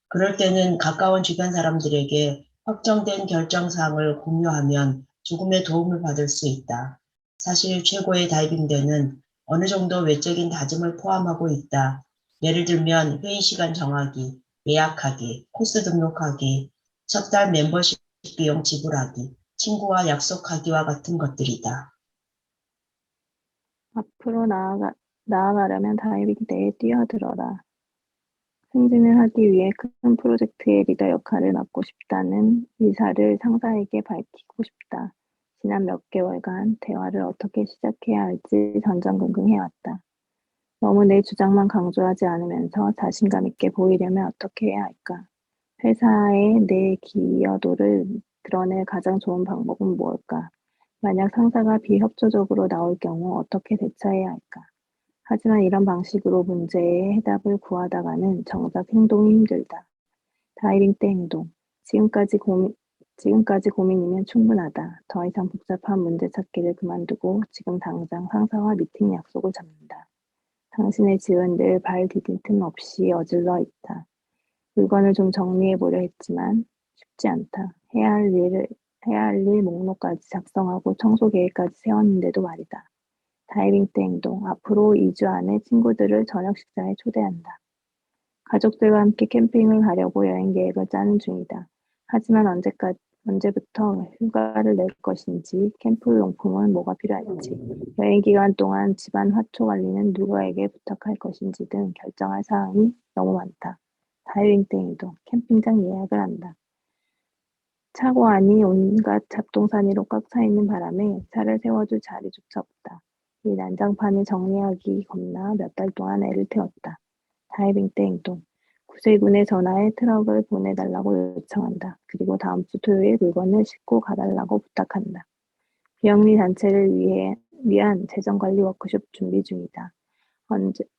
F: 그럴 때는 가까운 주변 사람들에게 확정된 결정사항을 공유하면 조금의 도움을 받을 수 있다. 사실 최고의 다이빙대는 어느 정도 외적인 다짐을 포함하고 있다. 예를 들면 회의 시간 정하기, 예약하기, 코스 등록하기, 첫 달 멤버십 비용 지불하기, 친구와 약속하기와 같은 것들이다.
G: 앞으로 나아가려면 다이빙 때에 뛰어들어라. 승진을 하기 위해 큰 프로젝트의 리더 역할을 맡고 싶다는 의사를 상사에게 밝히고 싶다. 지난 몇 개월간 대화를 어떻게 시작해야 할지 전전긍긍해왔다. 너무 내 주장만 강조하지 않으면서 자신감 있게 보이려면 어떻게 해야 할까? 회사에 내 기여도를 드러낼 가장 좋은 방법은 무엇일까? 만약 상사가 비협조적으로 나올 경우 어떻게 대처해야 할까? 하지만 이런 방식으로 문제의 해답을 구하다가는 정작 행동이 힘들다. 다이빙 때 행동. 지금까지 고민이면 충분하다. 더 이상 복잡한 문제 찾기를 그만두고 지금 당장 상사와 미팅 약속을 잡는다. 당신의 집은 늘 발 디딜 틈 없이 어질러 있다. 물건을 좀 정리해 보려 했지만 쉽지 않다. 해야 할 일 목록까지 작성하고 청소 계획까지 세웠는데도 말이다. 다이빙 때 행동. 앞으로 2주 안에 친구들을 저녁 식사에 초대한다. 가족들과 함께 캠핑을 가려고 여행 계획을 짜는 중이다. 하지만 언제부터 휴가를 낼 것인지, 캠프 용품은 뭐가 필요할지, 여행 기간 동안 집안 화초 관리는 누구에게 부탁할 것인지 등 결정할 사항이 너무 많다. 다이빙 때 행동. 캠핑장 예약을 한다. 차고 안이 온갖 잡동사니로 꽉 차 있는 바람에 차를 세워줄 자리조차 없다. 이 난장판을 정리하기 겁나 몇 달 동안 애를 태웠다. 다이빙 때 행동. 구세군에 전화해 트럭을 보내달라고 요청한다. 그리고 다음 주 토요일 물건을 싣고 가달라고 부탁한다. 비영리 단체를 위한 재정관리 워크숍 준비 중이다.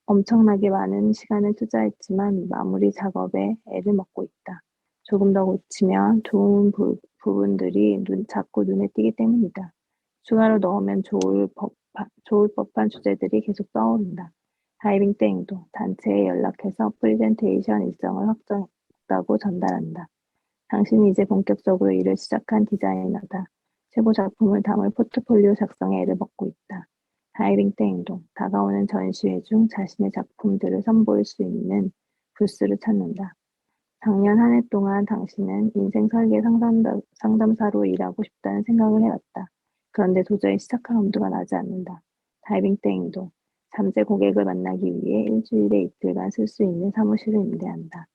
G: 엄청나게 많은 시간을 투자했지만 마무리 작업에 애를 먹고 있다. 조금 더 고치면 좋은 부분들이 자꾸 눈에 띄기 때문이다. 추가로 넣으면 좋을 법한 주제들이 계속 떠오른다. 다이빙 때 행동. 단체에 연락해서 프레젠테이션 일정을 확정했다고 전달한다. 당신이 이제 본격적으로 일을 시작한 디자이너다. 최고 작품을 담을 포트폴리오 작성에 애를 먹고 있다. 다이빙 때 행동. 다가오는 전시회 중 자신의 작품들을 선보일 수 있는 부스를 찾는다. 작년 한 해 동안 당신은 인생 설계 상담사로 일하고 싶다는 생각을 해왔다. 그런데 도저히 시작할 엄두가 나지 않는다. 다이빙 때 행동. 잠재 고객을 만나기 위해 일주일에 이틀간 쓸 수 있는 사무실을 임대한다.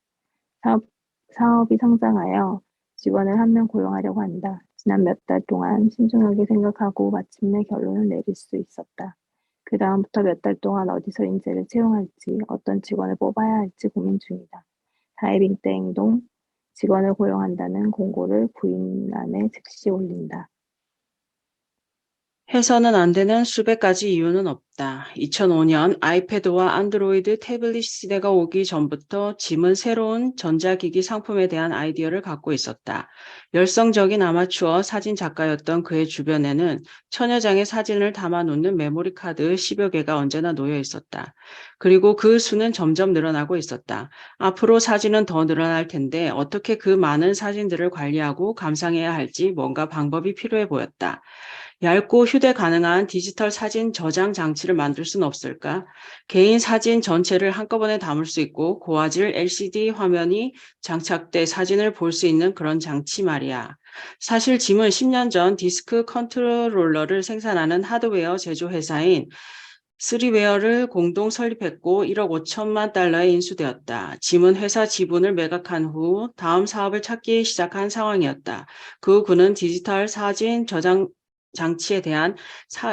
G: 사업이 성장하여 직원을 한 명 고용하려고 한다. 지난 몇 달 동안 신중하게 생각하고 마침내 결론을 내릴 수 있었다. 그 다음부터 몇 달 동안 어디서 인재를 채용할지, 어떤 직원을 뽑아야 할지 고민 중이다. 다이빙 때 행동. 직원을 고용한다는 공고를 구인란에 즉시 올린다.
B: 해서는 안 되는 수백 가지 이유는 없다. 2005년 아이패드와 안드로이드 태블릿 시대가 오기 전부터 짐은 새로운 전자기기 상품에 대한 아이디어를 갖고 있었다. 열성적인 아마추어 사진 작가였던 그의 주변에는 천여 장의 사진을 담아놓는 메모리 카드 10여 개가 언제나 놓여 있었다. 그리고 그 수는 점점 늘어나고 있었다. 앞으로 사진은 더 늘어날 텐데 어떻게 그 많은 사진들을 관리하고 감상해야 할지 뭔가 방법이 필요해 보였다. 얇고 휴대 가능한 디지털 사진 저장 장치를 만들 수는 없을까? 개인 사진 전체를 한꺼번에 담을 수 있고 고화질 LCD 화면이 장착돼 사진을 볼 수 있는 그런 장치 말이야. 말이야. 사실 짐은 10년 전 디스크 컨트롤러를 생산하는 하드웨어 제조 회사인 스리웨어를 공동 설립했고 1억 5천만 달러에 인수되었다. 짐은 회사 지분을 매각한 후 다음 사업을 찾기 시작한 상황이었다. 그 후 그는 디지털 사진 저장 장치에 대한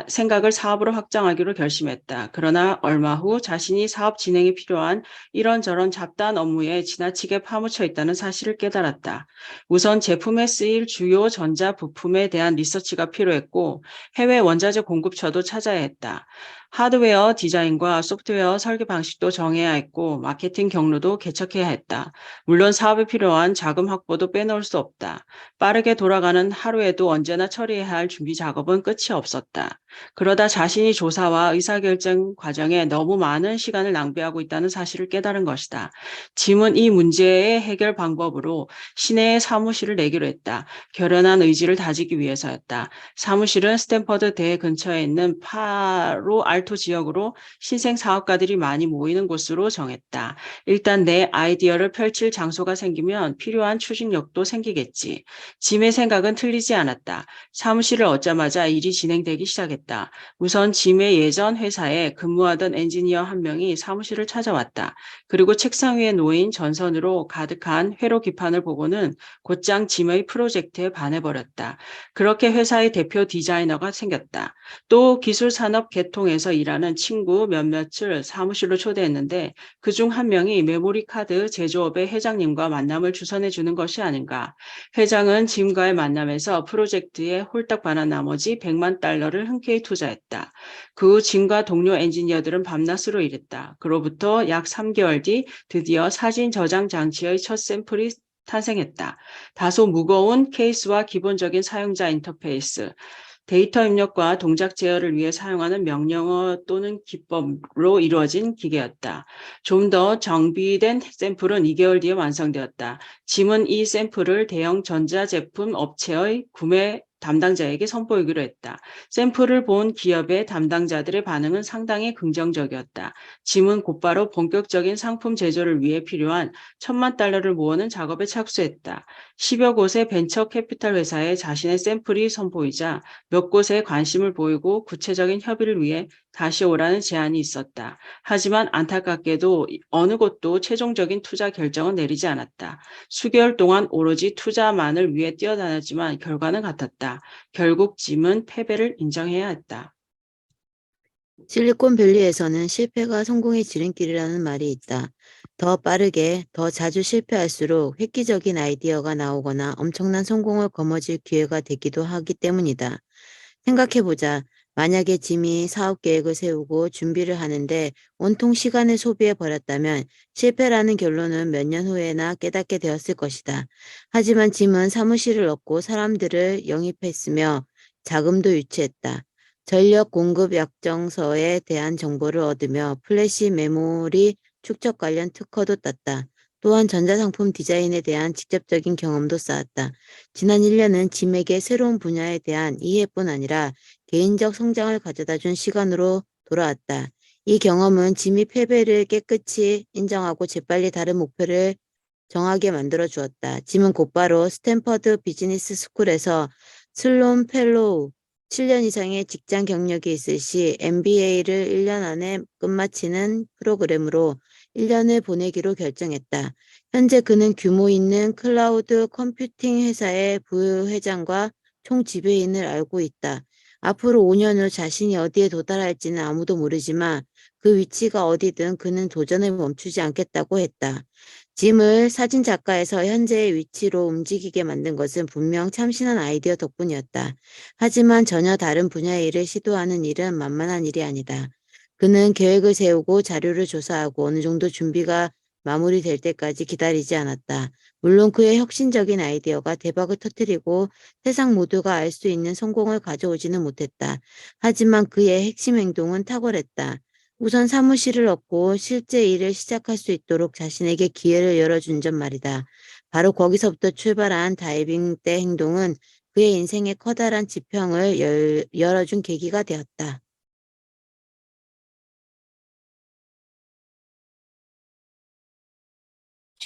B: 생각을 사업으로 확장하기로 결심했다. 그러나 얼마 후 자신이 사업 진행에 필요한 이런저런 잡다한 업무에 지나치게 파묻혀 있다는 사실을 깨달았다. 우선 제품에 쓰일 주요 전자 부품에 대한 리서치가 필요했고 해외 원자재 공급처도 찾아야 했다. 하드웨어 디자인과 소프트웨어 설계 방식도 정해야 했고 마케팅 경로도 개척해야 했다. 물론 사업에 필요한 자금 확보도 빼놓을 수 없다. 빠르게 돌아가는 하루에도 언제나 처리해야 할 준비 작업은 끝이 없었다. 그러다 자신이 조사와 의사결정 과정에 너무 많은 시간을 낭비하고 있다는 사실을 깨달은 것이다. 짐은 이 문제의 해결 방법으로 시내에 사무실을 내기로 했다. 결연한 의지를 다지기 위해서였다. 사무실은 스탠퍼드 대 근처에 있는 파로 알토 지역으로 신생 사업가들이 많이 모이는 곳으로 정했다. 일단 내 아이디어를 펼칠 장소가 생기면 필요한 추진력도 생기겠지. 짐의 생각은 틀리지 않았다. 사무실을 얻자마자 일이 진행되기 시작했다. 우선 짐의 예전 회사에 근무하던 엔지니어 한 명이 사무실을 찾아왔다. 그리고 책상 위에 놓인 전선으로 가득한 회로 기판을 보고는 곧장 짐의 프로젝트에 반해버렸다. 그렇게 회사의 대표 디자이너가 생겼다. 또 기술산업 계통에서 일하는 친구 몇몇을 사무실로 초대했는데 그중 한 명이 메모리 카드 제조업의 회장님과 만남을 주선해 주는 것이 아닌가. 회장은 짐과의 만남에서 프로젝트에 홀딱 반한 나머지 100만 달러를 흔쾌히 투자했다. 그 후 짐과 동료 엔지니어들은 밤낮으로 일했다. 그로부터 약 3개월 뒤 드디어 사진 저장 장치의 첫 샘플이 탄생했다. 다소 무거운 케이스와 기본적인 사용자 인터페이스, 데이터 입력과 동작 제어를 위해 사용하는 명령어 또는 기법으로 이루어진 기계였다. 좀 더 정비된 샘플은 2개월 뒤에 완성되었다. 짐은 이 샘플을 대형 전자제품 업체의 구매 담당자에게 선보이기로 했다. 샘플을 본 기업의 담당자들의 반응은 상당히 긍정적이었다. 짐은 곧바로 본격적인 상품 제조를 위해 필요한 1,000만 달러를 모으는 작업에 착수했다. 10여 곳의 벤처 캐피탈 회사에 자신의 샘플이 선보이자 몇 곳에 관심을 보이고 구체적인 협의를 위해 다시 오라는 제안이 있었다. 하지만 안타깝게도 어느 곳도 최종적인 투자 결정은 내리지 않았다. 수개월 동안 오로지 투자만을 위해 뛰어다녔지만 결과는 같았다. 결국 짐은 패배를 인정해야 했다.
C: 실리콘밸리에서는 실패가 성공의 지름길이라는 말이 있다. 더 빠르게, 더 자주 실패할수록 획기적인 아이디어가 나오거나 엄청난 성공을 거머쥘 기회가 되기도 하기 때문이다. 생각해보자. 만약에 짐이 사업 계획을 세우고 준비를 하는데 온통 시간을 소비해 버렸다면 실패라는 결론은 몇 년 후에나 깨닫게 되었을 것이다. 하지만 짐은 사무실을 얻고 사람들을 영입했으며 자금도 유치했다. 전력 공급 약정서에 대한 정보를 얻으며 플래시 메모리 축적 관련 특허도 땄다. 또한 전자상품 디자인에 대한 직접적인 경험도 쌓았다. 지난 1년은 짐에게 새로운 분야에 대한 이해뿐 아니라 개인적 성장을 가져다 준 시간으로 돌아왔다. 이 경험은 짐이 패배를 깨끗이 인정하고 재빨리 다른 목표를 정하게 만들어 주었다. 짐은 곧바로 스탠퍼드 비즈니스 스쿨에서 슬론 펠로우 7년 이상의 직장 경력이 있을 시 MBA를 1년 안에 끝마치는 프로그램으로 1년을 보내기로 결정했다. 현재 그는 규모 있는 클라우드 컴퓨팅 회사의 부회장과 총지배인을 알고 있다. 앞으로 5년 후 자신이 어디에 도달할지는 아무도 모르지만 그 위치가 어디든 그는 도전을 멈추지 않겠다고 했다. 짐을 사진작가에서 현재의 위치로 움직이게 만든 것은 분명 참신한 아이디어 덕분이었다. 하지만 전혀 다른 분야의 일을 시도하는 일은 만만한 일이 아니다. 그는 계획을 세우고 자료를 조사하고 어느 정도 준비가 마무리될 때까지 기다리지 않았다. 물론 그의 혁신적인 아이디어가 대박을 터뜨리고 세상 모두가 알 수 있는 성공을 가져오지는 못했다. 하지만 그의 핵심 행동은 탁월했다. 우선 사무실을 얻고 실제 일을 시작할 수 있도록 자신에게 기회를 열어준 점 말이다. 바로 거기서부터 출발한 다이빙 때 행동은 그의 인생에 커다란 지평을 열어준 계기가 되었다.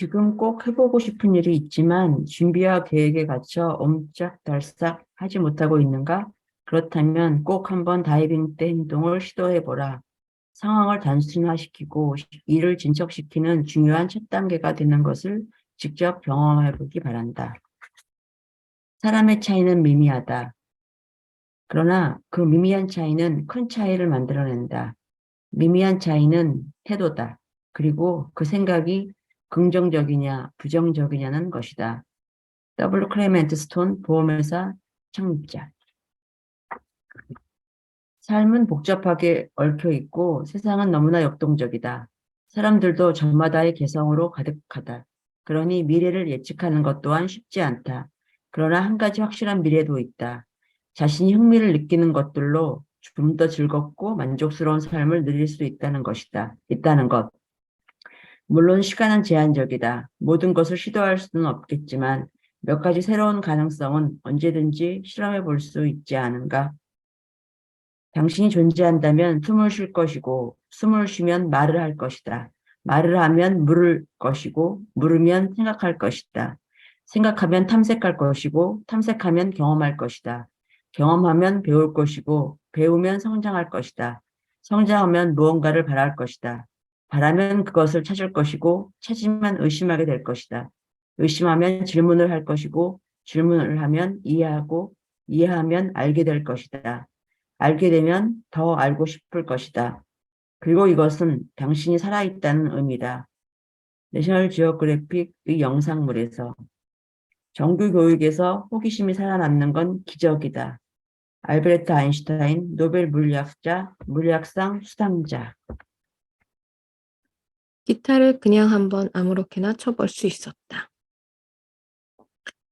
D: 지금 꼭 해보고 싶은 일이 있지만 준비와 계획에 갇혀 옴짝달싹 하지 못하고 있는가? 그렇다면 꼭 한번 다이빙 때 행동을 시도해보라. 상황을 단순화시키고 일을 진척시키는 중요한 첫 단계가 되는 것을 직접 경험해보기 바란다. 사람의 차이는 미미하다. 그러나 그 미미한 차이는 큰 차이를 만들어낸다. 미미한 차이는 태도다. 그리고 그 생각이 긍정적이냐 부정적이냐는 것이다. W. 클레멘트 스톤 보험회사 창립자. 삶은 복잡하게 얽혀 있고 세상은 너무나 역동적이다. 사람들도 저마다의 개성으로 가득하다. 그러니 미래를 예측하는 것 또한 쉽지 않다. 그러나 한 가지 확실한 미래도 있다. 자신이 흥미를 느끼는 것들로 좀 더 즐겁고 만족스러운 삶을 누릴 수 있다는 것. 물론 시간은 제한적이다. 모든 것을 시도할 수는 없겠지만 몇 가지 새로운 가능성은 언제든지 실험해 볼 수 있지 않은가? 당신이 존재한다면 숨을 쉴 것이고, 숨을 쉬면 말을 할 것이다. 말을 하면 물을 것이고, 물으면 생각할 것이다. 생각하면 탐색할 것이고, 탐색하면 경험할 것이다. 경험하면 배울 것이고, 배우면 성장할 것이다. 성장하면 무언가를 바랄 것이다. 바라면 그것을 찾을 것이고, 찾으면 의심하게 될 것이다. 의심하면 질문을 할 것이고, 질문을 하면 이해하고, 이해하면 알게 될 것이다. 알게 되면 더 알고 싶을 것이다. 그리고 이것은 당신이 살아있다는 의미다. 내셔널 지오그래픽의 영상물에서 정규 교육에서 호기심이 살아남는 건 기적이다. 알베르트 아인슈타인 노벨 물리학자, 물리학상 수상자.
E: 기타를 그냥 한번 아무렇게나 쳐볼 수 있었다.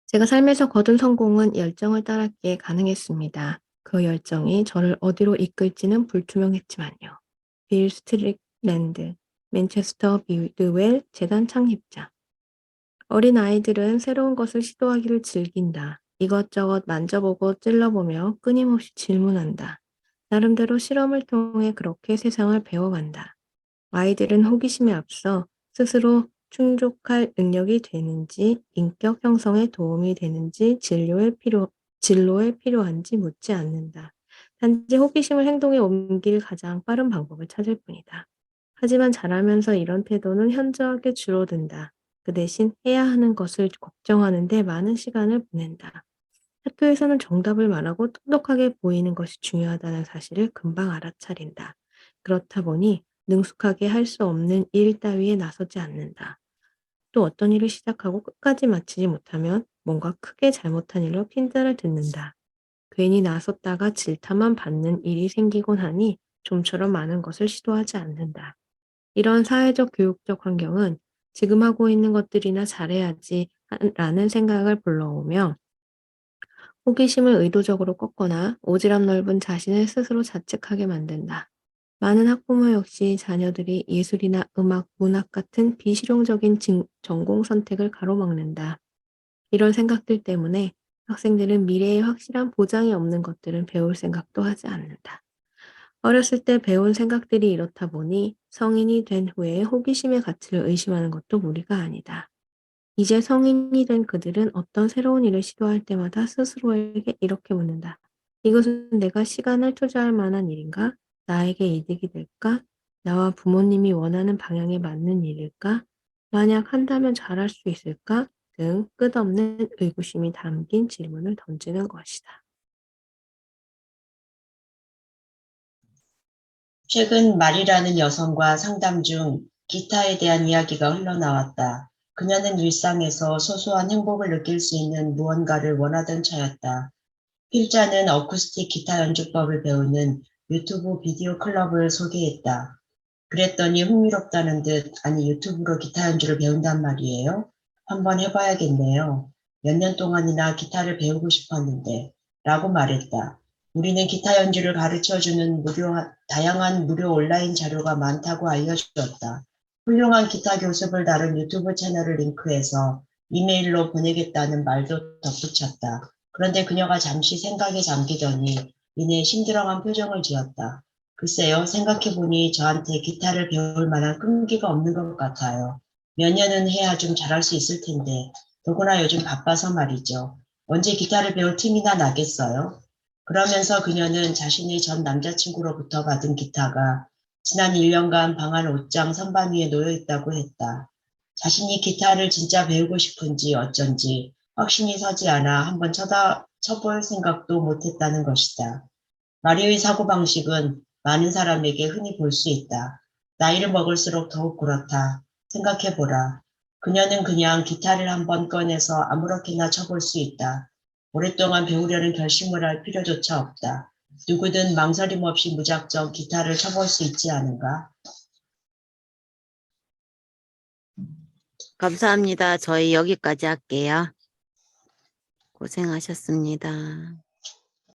E: 제가 삶에서 거둔 성공은 열정을 따랐기에 가능했습니다. 그 열정이 저를 어디로 이끌지는 불투명했지만요. 빌 스트릭랜드, 맨체스터 비드웰 재단 창립자. 어린 아이들은 새로운 것을 시도하기를 즐긴다. 이것저것 만져보고 찔러보며 끊임없이 질문한다. 나름대로 실험을 통해 그렇게 세상을 배워간다. 아이들은 호기심에 앞서 스스로 충족할 능력이 되는지, 인격 형성에 도움이 되는지, 진로에 필요한지 묻지 않는다. 단지 호기심을 행동에 옮길 가장 빠른 방법을 찾을 뿐이다. 하지만 자라면서 이런 태도는 현저하게 줄어든다. 그 대신 해야 하는 것을 걱정하는 데 많은 시간을 보낸다. 학교에서는 정답을 말하고 똑똑하게 보이는 것이 중요하다는 사실을 금방 알아차린다. 그렇다 보니 능숙하게 할 수 없는 일 따위에 나서지 않는다. 또 어떤 일을 시작하고 끝까지 마치지 못하면 뭔가 크게 잘못한 일로 핀잔을 듣는다. 괜히 나섰다가 질타만 받는 일이 생기곤 하니 좀처럼 많은 것을 시도하지 않는다. 이런 사회적 교육적 환경은 지금 하고 있는 것들이나 잘해야지 라는 생각을 불러오며 호기심을 의도적으로 꺾거나 오지랖 넓은 자신을 스스로 자책하게 만든다. 많은 학부모 역시 자녀들이 예술이나 음악, 문학 같은 비실용적인 전공 선택을 가로막는다. 이런 생각들 때문에 학생들은 미래에 확실한 보장이 없는 것들은 배울 생각도 하지 않는다. 어렸을 때 배운 생각들이 이렇다 보니 성인이 된 후에 호기심의 가치를 의심하는 것도 무리가 아니다. 이제 성인이 된 그들은 어떤 새로운 일을 시도할 때마다 스스로에게 이렇게 묻는다. 이것은 내가 시간을 투자할 만한 일인가? 나에게 이득이 될까? 나와 부모님이 원하는 방향에 맞는 일일까? 만약 한다면 잘할 수 있을까? 등 끝없는 의구심이 담긴 질문을 던지는 것이다.
F: 최근 말이라는 여성과 상담 중 기타에 대한 이야기가 흘러나왔다. 그녀는 일상에서 소소한 행복을 느낄 수 있는 무언가를 원하던 차였다. 필자는 어쿠스틱 기타 연주법을 배우는 유튜브 비디오 클럽을 소개했다. 그랬더니 흥미롭다는 듯, 아니 유튜브로 기타 연주를 배운단 말이에요? 한번 해봐야겠네요. 몇 년 동안이나 기타를 배우고 싶었는데 라고 말했다. 우리는 기타 연주를 가르쳐주는 다양한 무료 온라인 자료가 많다고 알려주었다. 훌륭한 기타 교습을 다룬 유튜브 채널을 링크해서 이메일로 보내겠다는 말도 덧붙였다. 그런데 그녀가 잠시 생각에 잠기더니 이내 심드렁한 표정을 지었다. 글쎄요, 생각해보니 저한테 기타를 배울 만한 끈기가 없는 것 같아요. 몇 년은 해야 좀 잘할 수 있을 텐데 더구나 요즘 바빠서 말이죠. 언제 기타를 배울 틈이나 나겠어요? 그러면서 그녀는 자신의 전 남자친구로부터 받은 기타가 지난 1년간 방 안 옷장 선반 위에 놓여 있다고 했다. 자신이 기타를 진짜 배우고 싶은지 어쩐지 확신이 서지 않아 한번 쳐볼 생각도 못했다는 것이다. 마리의 사고방식은 많은 사람에게 흔히 볼 수 있다. 나이를 먹을수록 더욱 그렇다. 생각해보라. 그녀는 그냥 기타를 한번 꺼내서 아무렇게나 쳐볼 수 있다. 오랫동안 배우려는 결심을 할 필요조차 없다. 누구든 망설임 없이 무작정 기타를 쳐볼 수 있지 않은가?
C: 감사합니다. 저희 여기까지 할게요. 고생하셨습니다.